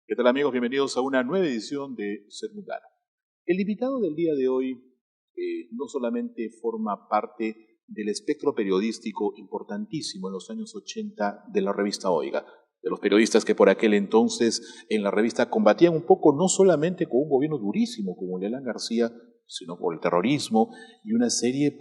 ¿Qué tal, amigos? Bienvenidos a una nueva edición de Ser Mundano. El invitado del día de hoy no solamente forma parte del espectro periodístico importantísimo en los años 80 de la revista Oiga, de los periodistas que por aquel entonces en la revista combatían un poco no solamente con un gobierno durísimo como el de Alan García, sino por el terrorismo y una serie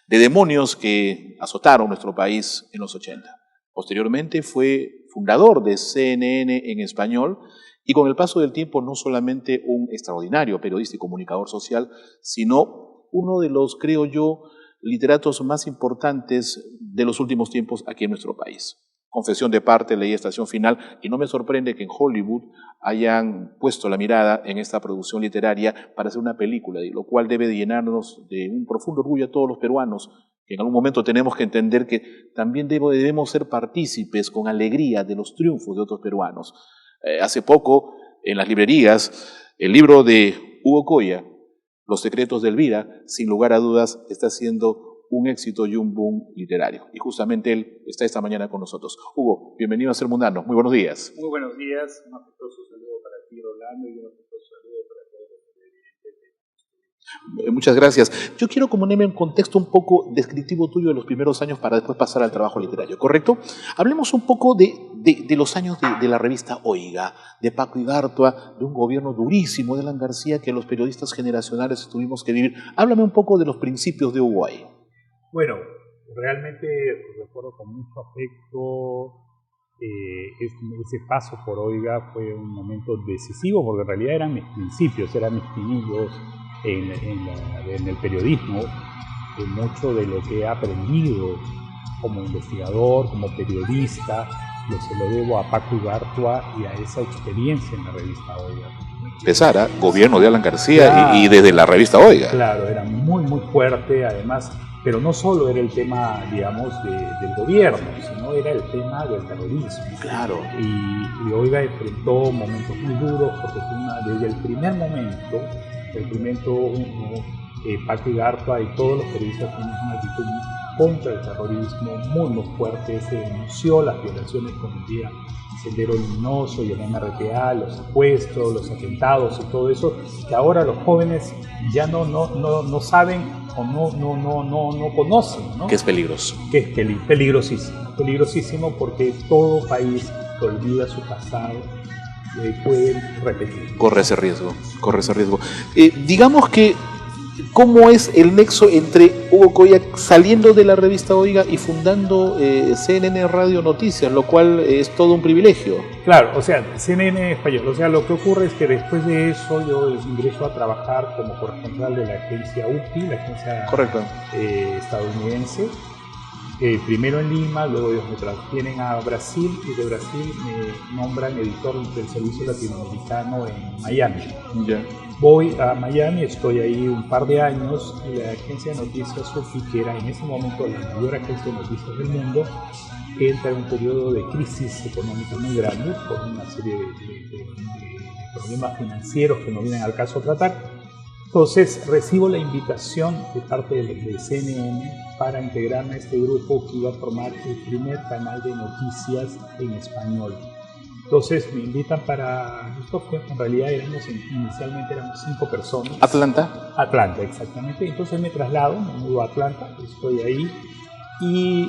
de demonios que azotaron nuestro país en los 80. Posteriormente fue fundador de CNN en español y con el paso del tiempo no solamente un extraordinario periodista y comunicador social, sino uno de los, creo yo, literatos más importantes de los últimos tiempos aquí en nuestro país. Confesión de parte, leí Estación Final, y no me sorprende que en Hollywood hayan puesto la mirada en esta producción literaria para hacer una película, y lo cual debe de llenarnos de un profundo orgullo a todos los peruanos, que en algún momento tenemos que entender que también debemos ser partícipes con alegría de los triunfos de otros peruanos. Hace poco, en las librerías, el libro de Hugo Coya, Los secretos de Elvira, sin lugar a dudas, está siendo un éxito y un boom literario. Y justamente él está esta mañana con nosotros. Hugo, bienvenido a Ser Mundano. Muy buenos días. Muy buenos días. Un afectuoso saludo para ti, Rolando, y un afectuoso saludo para todos los televidentes. Muchas gracias. Yo quiero ponerme en contexto un poco descriptivo tuyo de los primeros años para después pasar al trabajo literario, ¿correcto? Hablemos un poco de los años de la revista Oiga, de Paco Igartua, de un gobierno durísimo de Alan García que los periodistas generacionales tuvimos que vivir. Háblame un poco de los principios de Uruguay. Bueno, realmente recuerdo con mucho afecto ese paso por Oiga. Fue un momento decisivo porque en realidad eran mis principios, eran mis pinillos en el periodismo. Mucho de lo que he aprendido como investigador, como periodista, se lo debo a Paco Igartua y a esa experiencia en la revista Oiga. Pesara, gobierno de Alan García, claro, y desde la revista Oiga. Claro, era muy, muy fuerte, además. Pero no solo era el tema, digamos, del gobierno, sino era el tema del terrorismo. Claro. Y Oiga enfrentó momentos muy duros porque desde el primer momento, Paco Igartua y todos los periodistas tuvimos una actitud contra el terrorismo muy, muy fuerte. Se denunció las violaciones cometidas en Sendero Luminoso y en MRTA, los secuestros, los atentados y todo eso, que ahora los jóvenes ya no saben o no conocen, ¿no? Que es peligroso. Que es peligrosísimo porque todo país que olvida su pasado puede repetir. Corre ese riesgo. Digamos que, ¿cómo es el nexo entre Hugo Coya saliendo de la revista Oiga y fundando CNN Radio Noticias, lo cual es todo un privilegio? Claro, o sea, CNN español. O sea, lo que ocurre es que después de eso yo ingreso a trabajar como corresponsal de la agencia UPI, la agencia estadounidense. Primero en Lima, luego ellos me transfieren a Brasil y de Brasil me nombran editor del servicio latinoamericano en Miami. Ya. Voy a Miami, estoy ahí un par de años y la agencia de noticias UPI, que era en ese momento la mayor agencia de noticias del mundo, entra en un periodo de crisis económica muy grande por una serie de problemas financieros que no vienen al caso a tratar. Entonces recibo la invitación de parte de CNN para integrarme a este grupo que iba a formar el primer canal de noticias en español. Entonces me invitan para esto, en realidad inicialmente éramos 5 personas. ¿Atlanta? Exactamente. Entonces me traslado, me mudo a Atlanta, estoy ahí y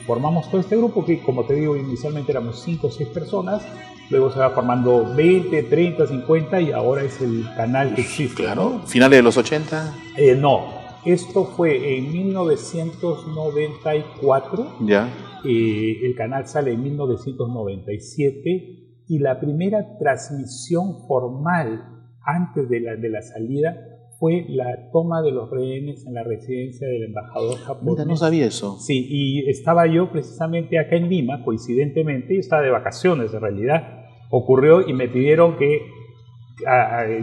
formamos todo este grupo que, como te digo, inicialmente éramos 5 o 6 personas. Luego se va formando 20, 30, 50 y ahora es el canal que existe. Claro. ¿No? ¿Finales de los 80? No, esto fue en 1994. Ya. El canal sale en 1997 y la primera transmisión formal antes de la salida fue la toma de los rehenes en la residencia del embajador japonés. Mira, no sabía eso. Sí, y estaba yo precisamente acá en Lima, coincidentemente, yo estaba de vacaciones en realidad. Ocurrió y me pidieron que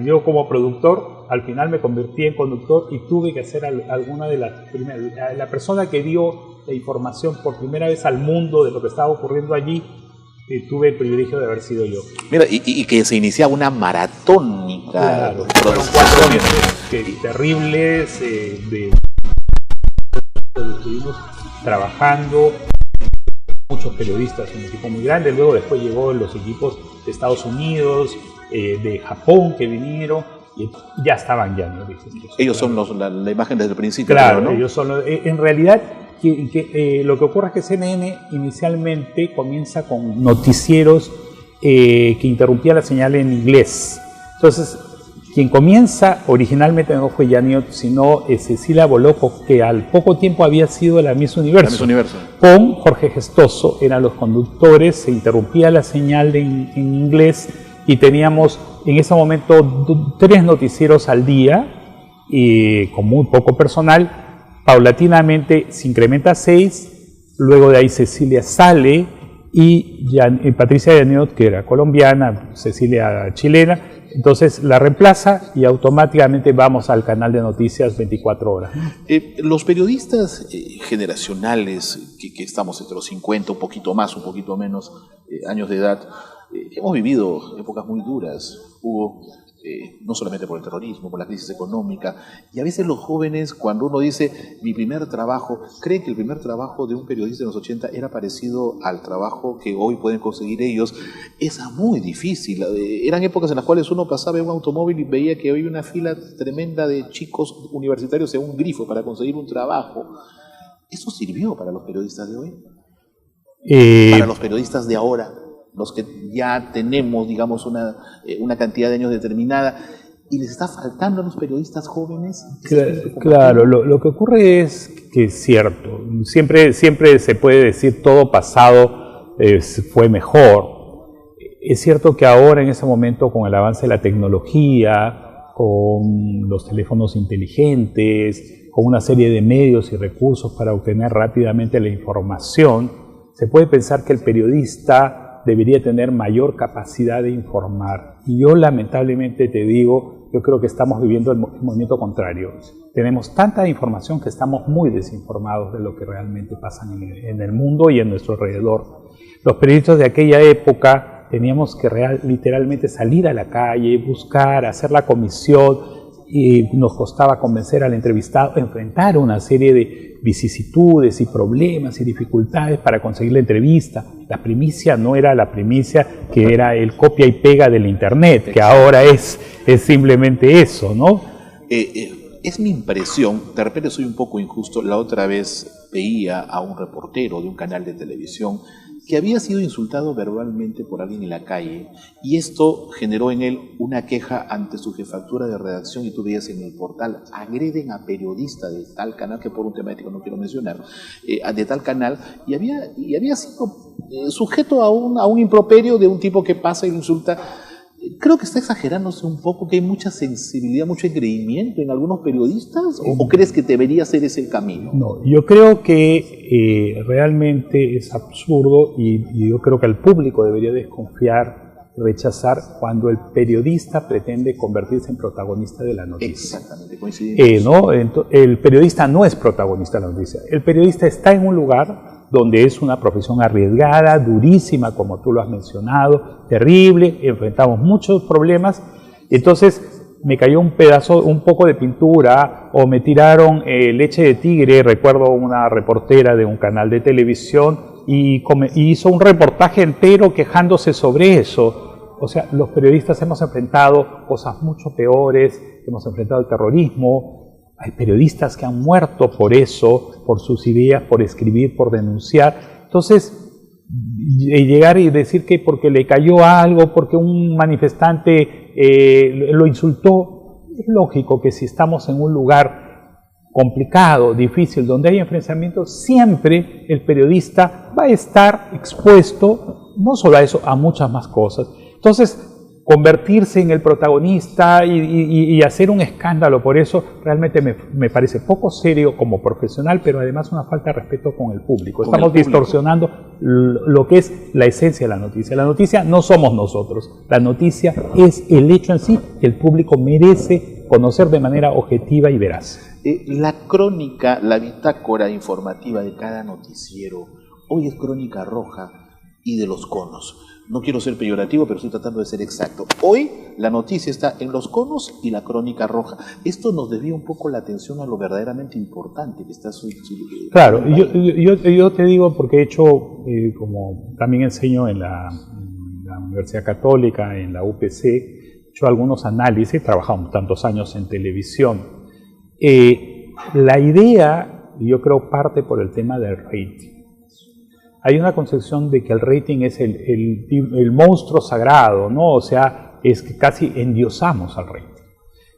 yo como productor, al final me convertí en conductor y tuve que hacer alguna de las primeras. La persona que dio la información por primera vez al mundo de lo que estaba ocurriendo allí, tuve el privilegio de haber sido yo. Mira, y que se iniciaba una maratónica producción. 4 meses terribles de estuvimos trabajando, muchos periodistas, un equipo muy grande. Luego después llegó los equipos de Estados Unidos, de Japón que vinieron, y ya estaban ya, ¿no? Ellos son la imagen desde el principio. Claro, ¿no? ellos son en realidad lo que ocurre es que CNN inicialmente comienza con noticieros que interrumpía la señal en inglés. Entonces, quien comienza originalmente no fue Yaniot, sino Cecilia Boloco, que al poco tiempo había sido la Miss Universo. La Miss Universo. Con Jorge Gestoso, eran los conductores, se interrumpía la señal en inglés y teníamos en ese momento 3 noticieros al día y con muy poco personal. Paulatinamente se incrementa a 6, luego de ahí Cecilia sale y Patricia Yaniot, que era colombiana, Cecilia chilena, entonces la reemplaza y automáticamente vamos al canal de noticias 24 horas. Los periodistas generacionales, que estamos entre los 50, un poquito más, un poquito menos años de edad, hemos vivido épocas muy duras, Hugo, no solamente por el terrorismo, por la crisis económica, y a veces los jóvenes, cuando uno dice mi primer trabajo, creen que el primer trabajo de un periodista en los 80 era parecido al trabajo que hoy pueden conseguir ellos. Es muy difícil. Eran épocas en las cuales uno pasaba en un automóvil y veía que había una fila tremenda de chicos universitarios en un grifo para conseguir un trabajo. ¿Eso sirvió para los periodistas de hoy? Para los periodistas de ahora, los que ya tenemos, digamos, una cantidad de años determinada, y les está faltando a los periodistas jóvenes. Claro, lo que ocurre es que es cierto, siempre se puede decir todo pasado fue mejor. Es cierto que ahora en ese momento, con el avance de la tecnología, con los teléfonos inteligentes, con una serie de medios y recursos para obtener rápidamente la información, se puede pensar que el periodista debería tener mayor capacidad de informar. Y yo lamentablemente te digo, yo creo que estamos viviendo el movimiento contrario. Tenemos tanta información que estamos muy desinformados de lo que realmente pasa en el mundo y en nuestro alrededor. Los periodistas de aquella época teníamos que literalmente salir a la calle, buscar, hacer la comisión, y nos costaba convencer al entrevistado, enfrentar una serie de vicisitudes y problemas y dificultades para conseguir la entrevista. La primicia no era la primicia que era el copia y pega del internet, que ahora es simplemente eso, ¿no? Es mi impresión, de repente soy un poco injusto, la otra vez veía a un reportero de un canal de televisión que había sido insultado verbalmente por alguien en la calle, y esto generó en él una queja ante su jefatura de redacción, y tú veías en el portal, agreden a periodista de tal canal, que por un tema ético no quiero mencionar, de tal canal, y había sido sujeto a un improperio de un tipo que pasa y lo insulta. Creo que está exagerándose un poco, que hay mucha sensibilidad, mucho engreimiento en algunos periodistas, ¿o crees que debería ser ese el camino? No, yo creo que realmente es absurdo, y yo creo que el público debería desconfiar, rechazar cuando el periodista pretende convertirse en protagonista de la noticia. Exactamente, coincidimos. ¿No? El periodista no es protagonista de la noticia. El periodista está en un lugar donde es una profesión arriesgada, durísima, como tú lo has mencionado, terrible, enfrentamos muchos problemas. Entonces me cayó un poco de pintura, o me tiraron leche de tigre. Recuerdo una reportera de un canal de televisión y hizo un reportaje entero quejándose sobre eso. O sea, los periodistas hemos enfrentado cosas mucho peores, hemos enfrentado el terrorismo. Hay periodistas que han muerto por eso, por sus ideas, por escribir, por denunciar. Entonces, llegar y decir que porque le cayó algo, porque un manifestante lo insultó, es lógico que si estamos en un lugar complicado, difícil, donde hay enfrentamientos, siempre el periodista va a estar expuesto, no solo a eso, a muchas más cosas. Entonces, convertirse en el protagonista y hacer un escándalo por eso, realmente me parece poco serio como profesional, pero además una falta de respeto con el público. Estamos distorsionando lo que es la esencia de la noticia. La noticia no somos nosotros, la noticia es el hecho en sí que el público merece conocer de manera objetiva y veraz. La crónica, la bitácora informativa de cada noticiero, hoy es crónica roja. y de los conos. No quiero ser peyorativo, pero estoy tratando de ser exacto. Hoy la noticia está en los conos y la crónica roja. Esto nos desvía un poco la atención a lo verdaderamente importante que está sucediendo. Claro, yo te digo porque he hecho, como también enseño en la Universidad Católica, en la UPC, he hecho algunos análisis, he trabajado tantos años en televisión. La idea, yo creo, parte por el tema del rating. Hay una concepción de que el rating es el monstruo sagrado, ¿no? O sea, es que casi endiosamos al rating.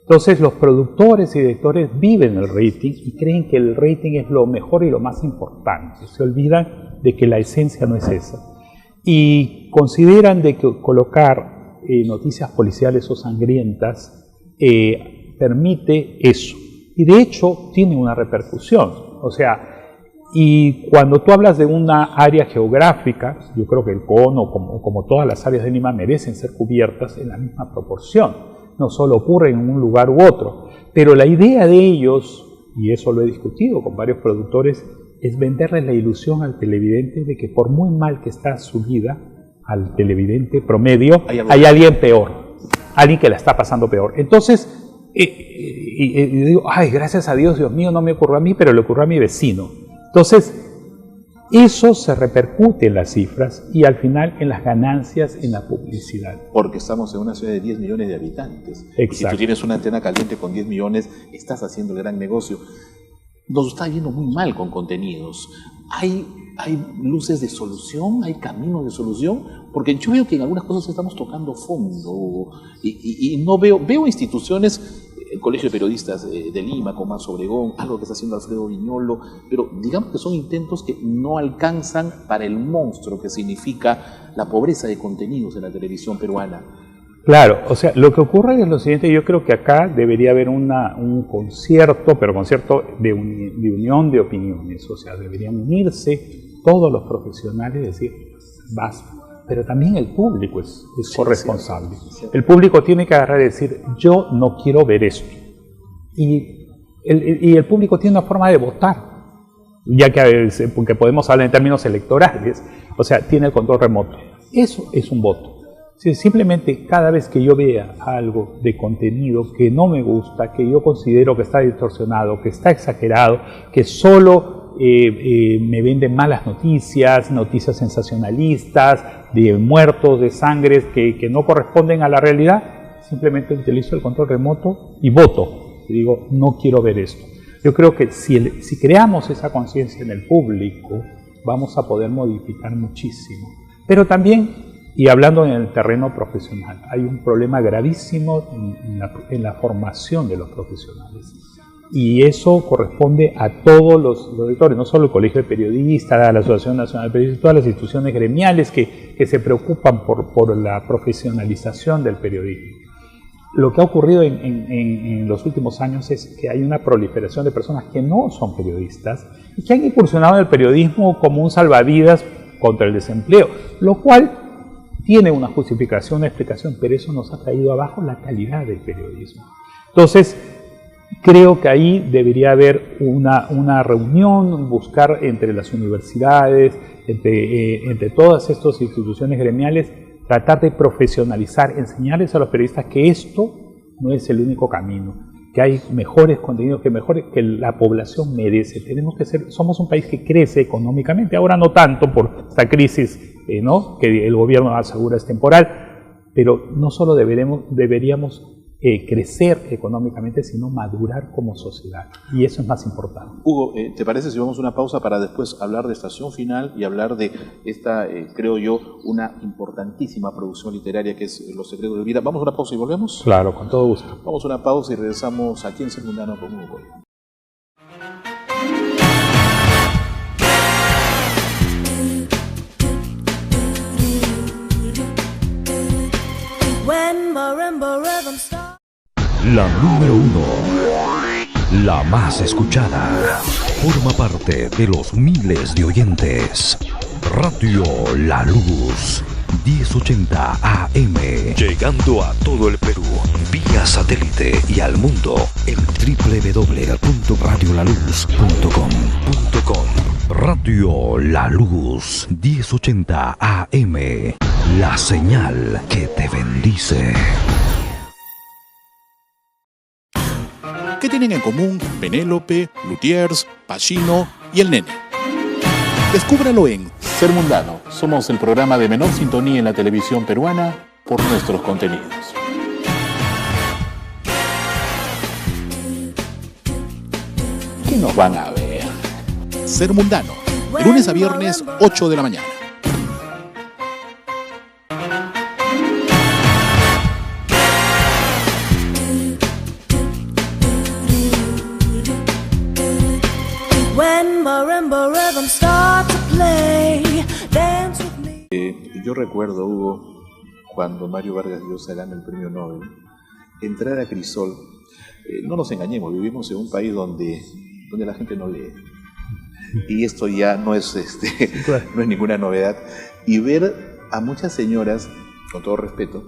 Entonces los productores y directores viven el rating y creen que el rating es lo mejor y lo más importante. Se olvidan de que la esencia no es esa. Y consideran de que colocar noticias policiales o sangrientas permite eso. Y de hecho tiene una repercusión. O sea, y cuando tú hablas de una área geográfica, yo creo que el cono, como todas las áreas de Lima, merecen ser cubiertas en la misma proporción. No solo ocurre en un lugar u otro. Pero la idea de ellos, y eso lo he discutido con varios productores, es venderle la ilusión al televidente de que por muy mal que está su vida, al televidente promedio, hay alguien peor. Alguien que la está pasando peor. Entonces, y digo, ay, gracias a Dios, Dios mío, no me ocurrió a mí, pero le ocurrió a mi vecino. Entonces, eso se repercute en las cifras y al final en las ganancias en la publicidad. Porque estamos en una ciudad de 10 millones de habitantes. Exacto. Si tú tienes una antena caliente con 10 millones, estás haciendo el gran negocio. Nos está yendo muy mal con contenidos. ¿Hay luces de solución? ¿Hay caminos de solución? Porque yo veo que en algunas cosas estamos tocando fondo y no veo instituciones, el Colegio de Periodistas de Lima, con Marzo Obregón, algo que está haciendo Alfredo Viñolo, pero digamos que son intentos que no alcanzan para el monstruo que significa la pobreza de contenidos en la televisión peruana. Claro, o sea, lo que ocurre es lo siguiente, yo creo que acá debería haber un concierto, pero concierto de unión de opiniones, o sea, deberían unirse todos los profesionales y decir, basta. Pero también el público es corresponsable. El público tiene que agarrar y decir, yo no quiero ver esto. Y el público tiene una forma de votar, ya que porque podemos hablar en términos electorales, o sea, tiene el control remoto. Eso es un voto. Simplemente cada vez que yo vea algo de contenido que no me gusta, que yo considero que está distorsionado, que está exagerado, que solo me venden malas noticias sensacionalistas, de muertos, de sangres que no corresponden a la realidad, simplemente utilizo el control remoto y voto. Y digo, no quiero ver esto. Yo creo que si creamos esa conciencia en el público, vamos a poder modificar muchísimo. Pero también, y hablando en el terreno profesional, hay un problema gravísimo en la formación de los profesionales. Y eso corresponde a todos los sectores, no solo el Colegio de Periodistas, a la Asociación Nacional de Periodistas, todas las instituciones gremiales que se preocupan por la profesionalización del periodismo. Lo que ha ocurrido en los últimos años es que hay una proliferación de personas que no son periodistas y que han incursionado en el periodismo como un salvavidas contra el desempleo, lo cual tiene una justificación, una explicación, pero eso nos ha traído abajo la calidad del periodismo. Entonces, creo que ahí debería haber una reunión, buscar entre las universidades, entre todas estas instituciones gremiales, tratar de profesionalizar, enseñarles a los periodistas que esto no es el único camino, que hay mejores contenidos, que la población merece. Somos un país que crece económicamente, ahora no tanto por esta crisis, ¿no? Que el gobierno asegura es temporal, pero no solo deberíamos crecer económicamente, sino madurar como sociedad. Y eso es más importante. Hugo, ¿te parece si vamos a una pausa para después hablar de Estación Final y hablar de esta, creo yo, una importantísima producción literaria que es Los Secretos de Vida? ¿Vamos a una pausa y volvemos? Claro, con todo gusto. Vamos a una pausa y regresamos aquí en Ser Mundano con Hugo Boy. La número 1, la más escuchada, forma parte de los miles de oyentes. Radio La Luz, 1080 AM, llegando a todo el Perú, vía satélite y al mundo en www.radiolaluz.com. Radio La Luz, 1080 AM. La señal que te bendice. ¿Qué tienen en común Penélope, Lutiers, Pacino y el Nene? Descúbralo en Ser Mundano. Somos el programa de menor sintonía en la televisión peruana por nuestros contenidos. ¿Qué nos van a ver? Ser Mundano, de lunes a viernes, 8 de la mañana. Yo recuerdo, Hugo, cuando Mario Vargas Llosa gana el premio Nobel, entrar a Crisol. No nos engañemos, vivimos en un país donde la gente no lee. Y esto ya no es no es ninguna novedad. Y ver a muchas señoras, con todo respeto,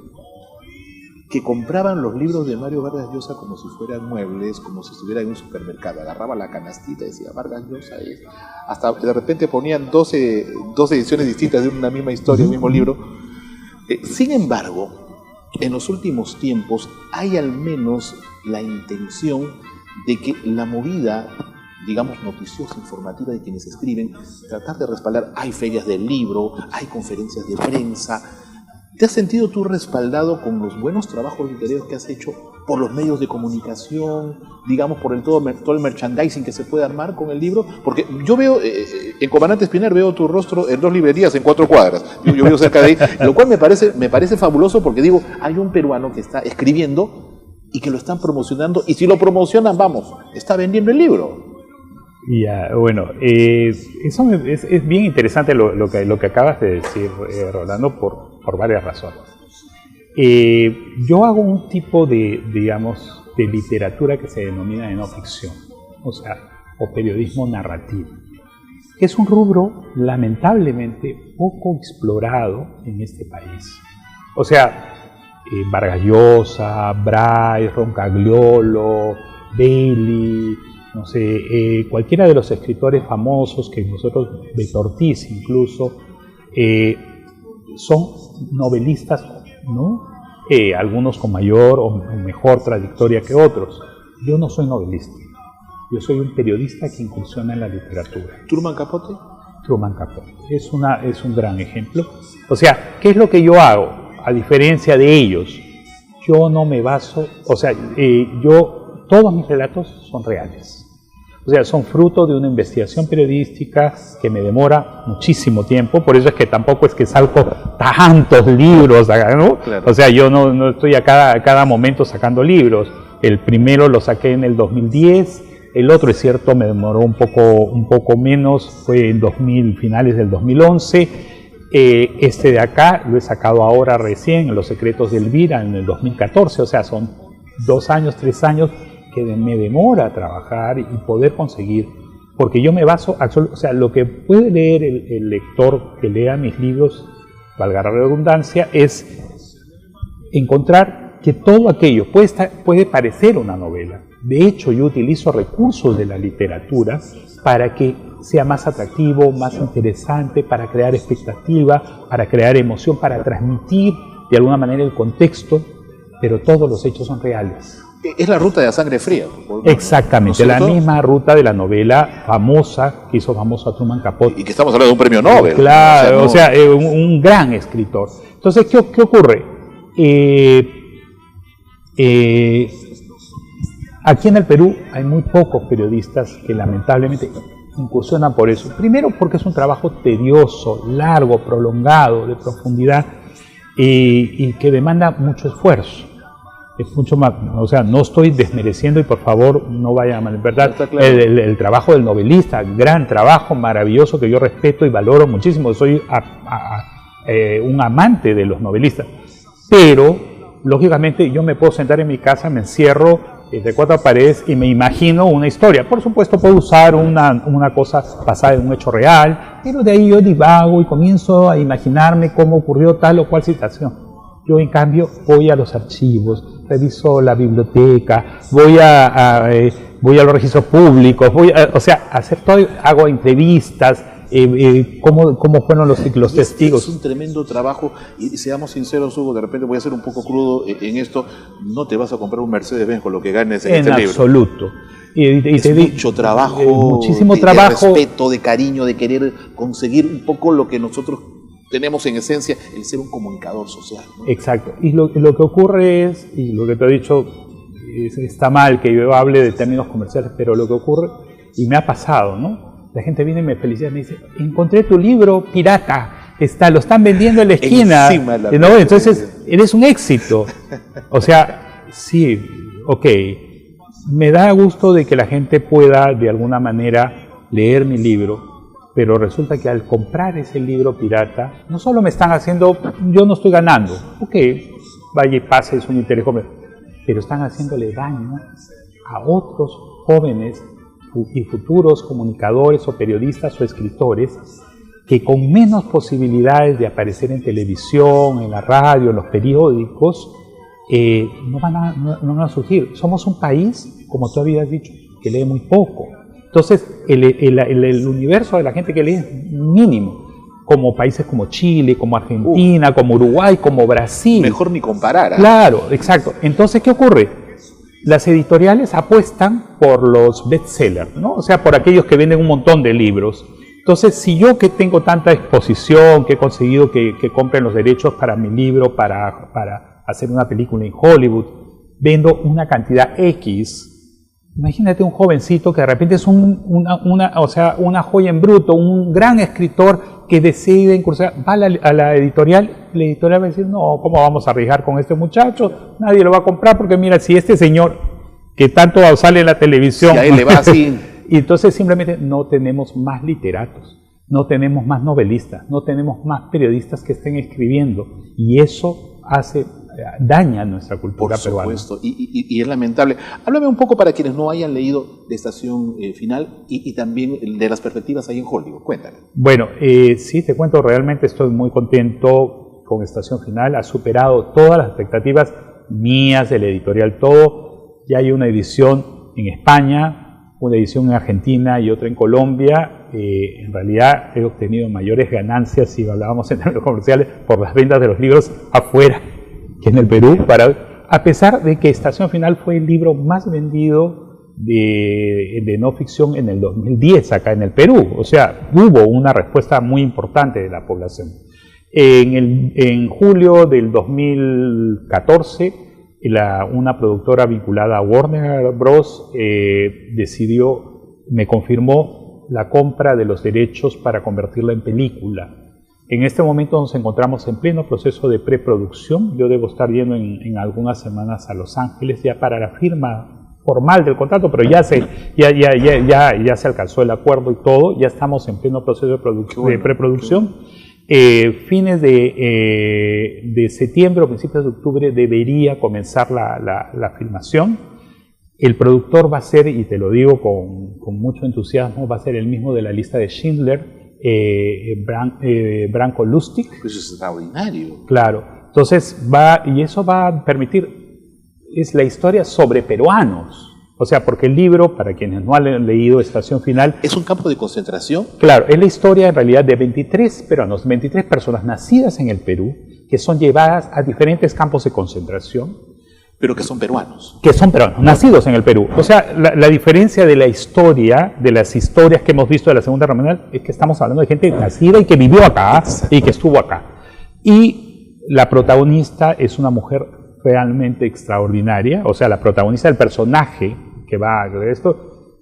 que compraban los libros de Mario Vargas Llosa como si fueran muebles, como si estuviera en un supermercado. Agarraba la canastita y decía, Vargas Llosa es... Hasta de repente ponían 12 ediciones distintas de una misma historia, un mismo libro. Sin embargo, en los últimos tiempos hay al menos la intención de que la movida, digamos, noticiosa, informativa de quienes escriben, tratar de respaldar. Hay ferias del libro, hay conferencias de prensa. ¿Te has sentido tú respaldado con los buenos trabajos literarios que has hecho por los medios de comunicación, digamos, por todo el merchandising que se puede armar con el libro? Porque yo veo, en Comandante Espinar veo tu rostro en 2 librerías en 4 cuadras. Yo vivo cerca de ahí, lo cual me parece fabuloso porque digo, hay un peruano que está escribiendo y que lo están promocionando, y si lo promocionan, vamos, está vendiendo el libro. Ya, bueno, eso es bien interesante lo que acabas de decir, Rolando, por varias razones. Yo hago un tipo de literatura que se denomina de no ficción, o periodismo narrativo, que es un rubro lamentablemente poco explorado en este país. Vargas Llosa, Bryce, Roncagliolo, Bailey, cualquiera de los escritores famosos que nosotros, de Ortiz incluso, son novelistas, ¿no? Algunos con mayor o mejor trayectoria que otros. Yo no soy novelista, yo soy un periodista que incursiona en la literatura. ¿Truman Capote? Truman Capote es un gran ejemplo. ¿Qué es lo que yo hago? A diferencia de ellos, yo no me baso, todos mis relatos son reales. Son fruto de una investigación periodística que me demora muchísimo tiempo, por eso es que tampoco es que salgo tantos libros, ¿no? Claro. Yo no estoy a cada momento sacando libros. El primero lo saqué en el 2010, el otro, es cierto, me demoró un poco menos, fue en finales del 2011. Este de acá lo he sacado ahora recién, en Los secretos de Elvira, en el 2014, son 2 años, 3 años que me demora trabajar y poder conseguir, porque yo me baso, lo que puede leer el lector que lea mis libros, valga la redundancia, es encontrar que todo aquello puede parecer una novela. De hecho, yo utilizo recursos de la literatura para que sea más atractivo, más interesante, para crear expectativa, para crear emoción, para transmitir de alguna manera el contexto, pero todos los hechos son reales. Es la ruta de A Sangre Fría. Exactamente, la misma ruta de la novela famosa que hizo famoso a Truman Capote. Y que estamos hablando de un premio Nobel. Claro, un gran escritor. Entonces, ¿qué ocurre? Aquí en el Perú hay muy pocos periodistas que lamentablemente incursionan por eso. Primero porque es un trabajo tedioso, largo, prolongado, de profundidad y que demanda mucho esfuerzo. Es mucho más, no estoy desmereciendo y por favor no vaya a malinterpretar el trabajo del novelista, gran trabajo, maravilloso, que yo respeto y valoro muchísimo. Soy un amante de los novelistas, pero lógicamente yo me puedo sentar en mi casa, me encierro entre 4 paredes y me imagino una historia. Por supuesto puedo usar una cosa basada en un hecho real, pero de ahí yo divago y comienzo a imaginarme cómo ocurrió tal o cual situación. Yo, en cambio, voy a los archivos, reviso la biblioteca, voy a los registros públicos, hago entrevistas, cómo fueron los testigos. Es un tremendo trabajo y seamos sinceros, Hugo, de repente voy a ser un poco crudo en esto, no te vas a comprar un Mercedes-Benz con lo que ganes en este libro. En absoluto. Es mucho trabajo, muchísimo trabajo, de respeto, de cariño, de querer conseguir un poco lo que nosotros tenemos en esencia, el ser un comunicador social, ¿no? Exacto. Y lo que ocurre es, y lo que te he dicho, está mal que yo hable de términos comerciales, pero lo que ocurre, y me ha pasado, ¿no? La gente viene y me felicita, me dice, encontré tu libro pirata, lo están vendiendo en la esquina, ¿no? Entonces eres un éxito. O sea, sí, ok, me da gusto de que la gente pueda de alguna manera leer mi libro, pero resulta que al comprar ese libro pirata, no solo me están haciendo, yo no estoy ganando, ok, vaya y pase, es un interés comercial, pero están haciéndole daño a otros jóvenes y futuros comunicadores o periodistas o escritores que con menos posibilidades de aparecer en televisión, en la radio, en los periódicos, no van a surgir. Somos un país, como tú habías dicho, que lee muy poco. Entonces, el universo de la gente que lee es mínimo, como países como Chile, como Argentina, como Uruguay, como Brasil. Mejor ni comparar. Claro, exacto. Entonces, ¿qué ocurre? Las editoriales apuestan por los bestsellers, ¿no? O sea, por aquellos que venden un montón de libros. Entonces, si yo que tengo tanta exposición, que he conseguido que compren los derechos para mi libro, para hacer una película en Hollywood, vendo una cantidad X. Imagínate un jovencito que de repente es una joya en bruto, un gran escritor que decide incursionar, va a la editorial va a decir, no, ¿cómo vamos a arriesgar con este muchacho? Nadie lo va a comprar porque mira, si este señor que tanto sale en la televisión, si a él le va así. Y entonces simplemente no tenemos más literatos, no tenemos más novelistas, no tenemos más periodistas que estén escribiendo, y eso daña nuestra cultura peruana. Por supuesto, y es lamentable. Háblame un poco para quienes no hayan leído de Estación Final y también de las perspectivas ahí en Hollywood. Cuéntame. Bueno, sí, te cuento, realmente estoy muy contento con Estación Final. Ha superado todas las expectativas mías, de la editorial, todo. Ya hay una edición en España, una edición en Argentina y otra en Colombia. En realidad he obtenido mayores ganancias, si hablábamos en términos comerciales, por las ventas de los libros afuera que en el Perú, a pesar de que Estación Final fue el libro más vendido de no ficción en el 2010 acá en el Perú. O sea, hubo una respuesta muy importante de la población. En julio del 2014, una productora vinculada a Warner Bros. Me confirmó la compra de los derechos para convertirla en película. En este momento nos encontramos en pleno proceso de preproducción. Yo debo estar yendo en algunas semanas a Los Ángeles ya para la firma formal del contrato, pero ya se alcanzó el acuerdo y todo. Ya estamos en pleno proceso de preproducción. Fines de septiembre o principios de octubre debería comenzar la filmación. El productor va a ser, y te lo digo con mucho entusiasmo, va a ser el mismo de La lista de Schindler, Branko Lustig. Eso es extraordinario. Claro. Entonces eso va a permitir, es la historia sobre peruanos. O sea, porque el libro, para quienes no han leído Estación Final, ¿es un campo de concentración? Claro, es la historia en realidad de 23 peruanos, 23 personas nacidas en el Perú, que son llevadas a diferentes campos de concentración. Pero que son peruanos. Que son peruanos, nacidos en el Perú. O sea, la diferencia de la historia, de las historias que hemos visto de la Segunda Guerra Mundial, es que estamos hablando de gente nacida y que vivió acá y que estuvo acá. Y la protagonista es una mujer realmente extraordinaria, o sea, la protagonista del personaje que va de esto,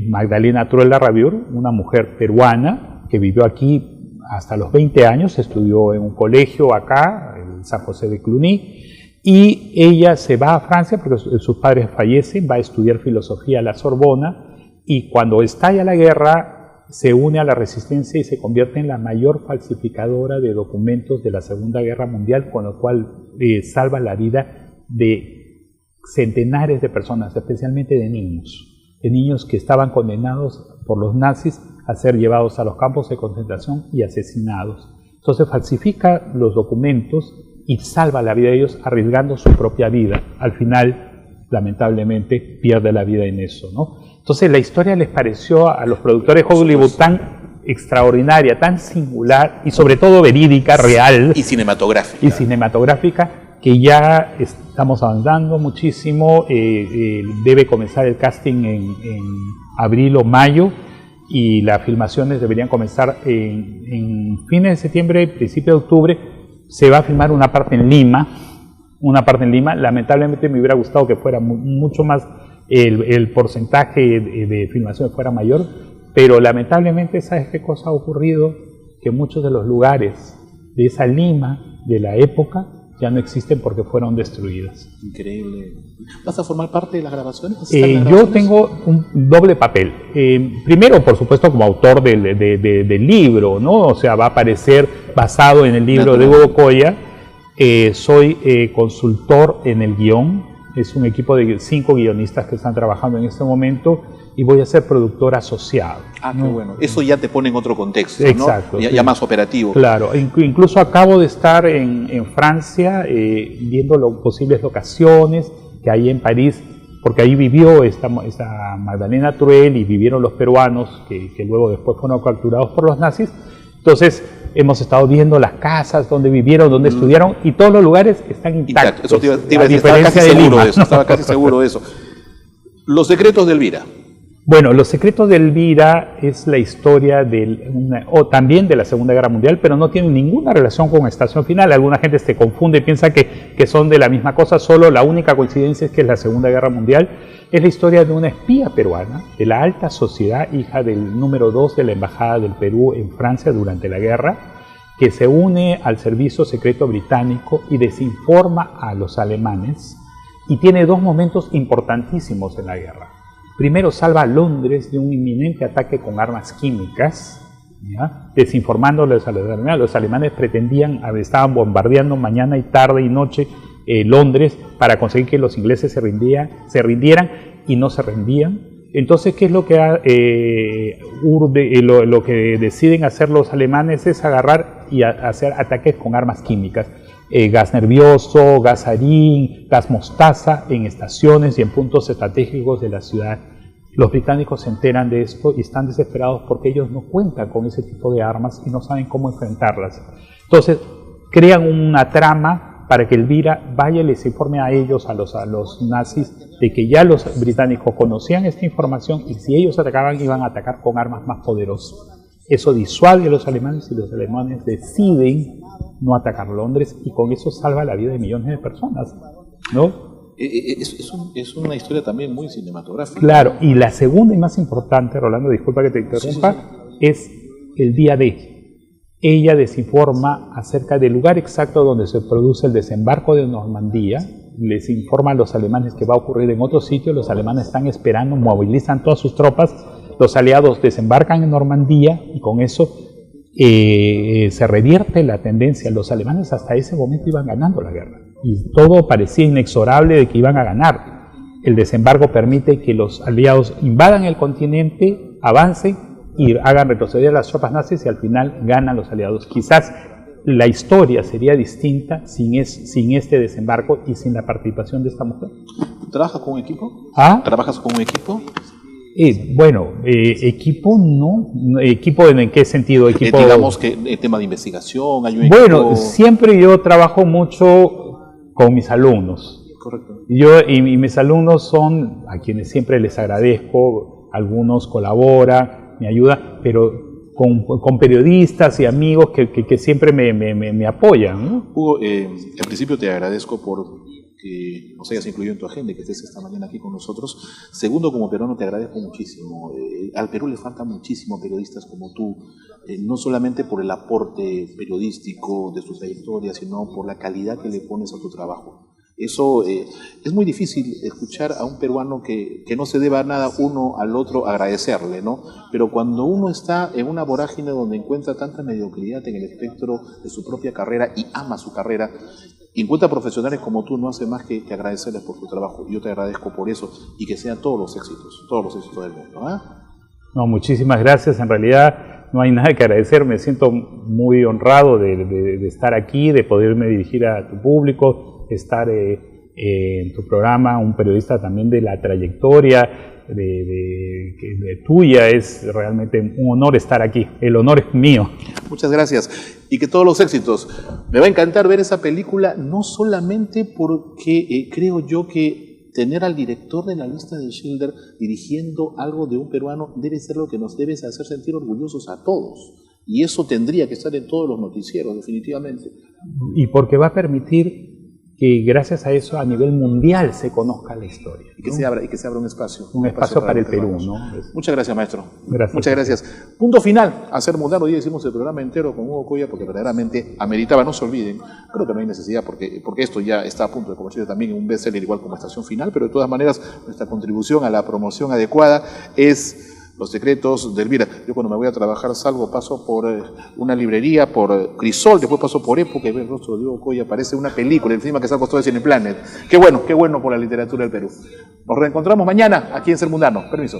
Magdalena Truela Rabiur, una mujer peruana que vivió aquí hasta los 20 años, estudió en un colegio acá, en San José de Cluny, y ella se va a Francia porque sus padres fallecen, va a estudiar filosofía a la Sorbona, y cuando estalla la guerra se une a la resistencia y se convierte en la mayor falsificadora de documentos de la Segunda Guerra Mundial, con lo cual salva la vida de centenares de personas, especialmente de niños que estaban condenados por los nazis a ser llevados a los campos de concentración y asesinados. Entonces falsifica los documentos y salva la vida de ellos arriesgando su propia vida. Al final, lamentablemente, pierde la vida en eso, ¿no? Entonces la historia les pareció a los productores de Hollywood tan extraordinaria, tan singular y sobre todo verídica, real. Y cinematográfica. Y cinematográfica, que ya estamos avanzando muchísimo. Debe comenzar el casting en abril o mayo y las filmaciones deberían comenzar en fines de septiembre, principio de octubre. Se va a filmar una parte en Lima. Lamentablemente me hubiera gustado que fuera mucho más, el porcentaje de filmación fuera mayor, pero lamentablemente, ¿sabes qué cosa ha ocurrido? Que muchos de los lugares de esa Lima de la época ya no existen porque fueron destruidas. Increíble. ¿Vas a formar parte de las grabaciones? Yo tengo un doble papel. Primero, por supuesto, como autor del libro, ¿no? O sea, va a aparecer basado en el libro de Hugo Coya. Soy consultor en el guión. Es un equipo de 5 guionistas que están trabajando en este momento y voy a ser productor asociado. ¿No? Qué bueno. Eso ya te pone en otro contexto, exacto, ¿no? Ya más operativo. Claro. Incluso acabo de estar en Francia viendo posibles locaciones que hay en París, porque ahí vivió esta Magdalena Truel y vivieron los peruanos que luego después fueron capturados por los nazis. Entonces, hemos estado viendo las casas donde vivieron, donde estudiaron, y todos los lugares están intactos. Eso te iba a decir, estaba casi seguro de eso, estaba casi seguro de eso. Los secretos de Elvira. Bueno, Los secretos de Elvira es la historia también de la Segunda Guerra Mundial, pero no tiene ninguna relación con Estación Final. Alguna gente se confunde y piensa que son de la misma cosa, solo la única coincidencia es que es la Segunda Guerra Mundial. Es la historia de una espía peruana de la alta sociedad, hija del número 2 de la Embajada del Perú en Francia durante la guerra, que se une al servicio secreto británico y desinforma a los alemanes, y tiene 2 momentos importantísimos en la guerra. Primero, salva a Londres de un inminente ataque con armas químicas, ¿ya? Desinformándoles a los alemanes. Los alemanes estaban bombardeando mañana y tarde y noche Londres para conseguir que los ingleses se rindieran y no se rendían. Entonces, ¿qué es lo que lo que deciden hacer los alemanes? Es agarrar y hacer ataques con armas químicas. Gas nervioso, gas sarín, gas mostaza en estaciones y en puntos estratégicos de la ciudad. Los británicos se enteran de esto y están desesperados porque ellos no cuentan con ese tipo de armas y no saben cómo enfrentarlas. Entonces, crean una trama para que Elvira vaya y les informe a ellos, a los nazis, de que ya los británicos conocían esta información y si ellos atacaban, iban a atacar con armas más poderosas. Eso disuade a los alemanes y los alemanes deciden no atacar Londres y con eso salva la vida de millones de personas, ¿no? Es una historia también muy cinematográfica. Claro, y la segunda y más importante, Rolando, disculpa que te interrumpa, es el día D. Ella desinforma acerca del lugar exacto donde se produce el desembarco de Normandía, les informa a los alemanes que va a ocurrir en otro sitio, los alemanes están esperando, movilizan todas sus tropas, los aliados desembarcan en Normandía y con eso se revierte la tendencia. Los alemanes hasta ese momento iban ganando la guerra y todo parecía inexorable de que iban a ganar. El desembarco permite que los aliados invadan el continente, avancen y hagan retroceder a las tropas nazis y al final ganan los aliados. Quizás la historia sería distinta sin este desembarco y sin la participación de esta mujer. ¿Trabajas con un equipo? ¿Ah? ¿Trabajas con un equipo? Equipo no. ¿Equipo en qué sentido? Equipo, digamos que tema de investigación, hay un bueno, equipo... siempre yo trabajo mucho con mis alumnos. Correcto. Y mis alumnos son a quienes siempre les agradezco, algunos colaboran, me ayudan, pero con periodistas y amigos que siempre me apoyan, ¿no? Hugo, en principio te agradezco por que nos hayas incluido en tu agenda y que estés esta mañana aquí con nosotros. Segundo, como peruano te agradezco muchísimo. Al Perú le faltan muchísimos periodistas como tú, no solamente por el aporte periodístico de su trayectoria, sino por la calidad que le pones a tu trabajo. Eso es muy difícil escuchar a un peruano que no se deba nada uno al otro agradecerle, ¿no? Pero cuando uno está en una vorágine donde encuentra tanta mediocridad en el espectro de su propia carrera y ama su carrera, y encuentra profesionales como tú, no hace más que agradecerles por su trabajo. Yo te agradezco por eso y que sean todos los éxitos del mundo. ¿Ah? No, muchísimas gracias. En realidad no hay nada que agradecer. Me siento muy honrado de estar aquí, de poderme dirigir a tu público, estar en tu programa, un periodista también de la trayectoria. tuya. Es realmente un honor estar aquí. El honor es mío. Muchas gracias. Y que todos los éxitos. Me va a encantar ver esa película, no solamente porque creo yo que tener al director de La lista de Schindler dirigiendo algo de un peruano debe ser lo que nos debe hacer sentir orgullosos a todos. Y eso tendría que estar en todos los noticieros, definitivamente. Y porque va a permitir que gracias a eso a nivel mundial se conozca la historia. Y que, ¿no? se abra un espacio. Un espacio para el Perú, ¿no? Muchas gracias, maestro. Gracias. Muchas gracias. Punto final a Ser Mundano. Hoy hicimos el programa entero con Hugo Coya porque verdaderamente ameritaba, no se olviden. Creo que no hay necesidad porque esto ya está a punto de convertirse también en un bestseller igual como Estación Final, pero de todas maneras nuestra contribución a la promoción adecuada es Los secretos de Elvira. Yo cuando me voy a trabajar salgo, paso por una librería, por Crisol, después paso por Época y veo el rostro de Hugo Coya, parece una película, encima que salgo todo de Cineplanet. Qué bueno por la literatura del Perú. Nos reencontramos mañana aquí en Ser Mundano. Permiso.